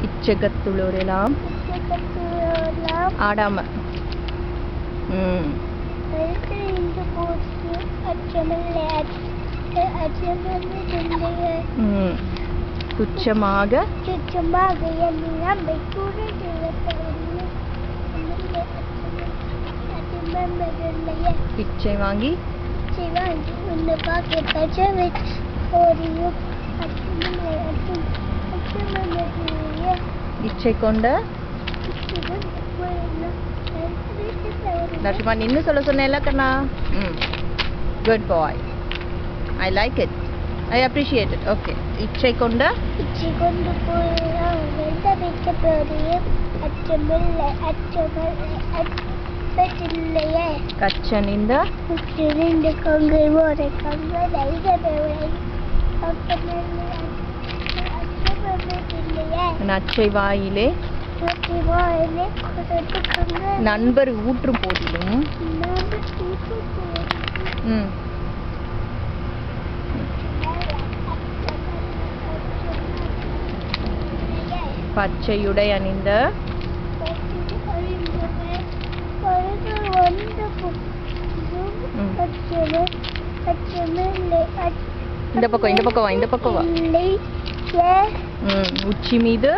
இச்சகத்துளோரெல்லாம் ஆடாம துச்சமாக பிச்சை வாங்கி இச்சை கொண்ட நர்ஷிமா நின்னு சொல்ல சொன்னேன்ல கண்ணா. Good bye. I like it. I appreciate it. Okay. இச்சை கொண்ட கச்சனிந்த நச்சை வாயிலே நண்பர் ஊற்றும் போதிலும் பச்சையுடை அணிந்த இந்த பக்கம் வா. உச்சி மீது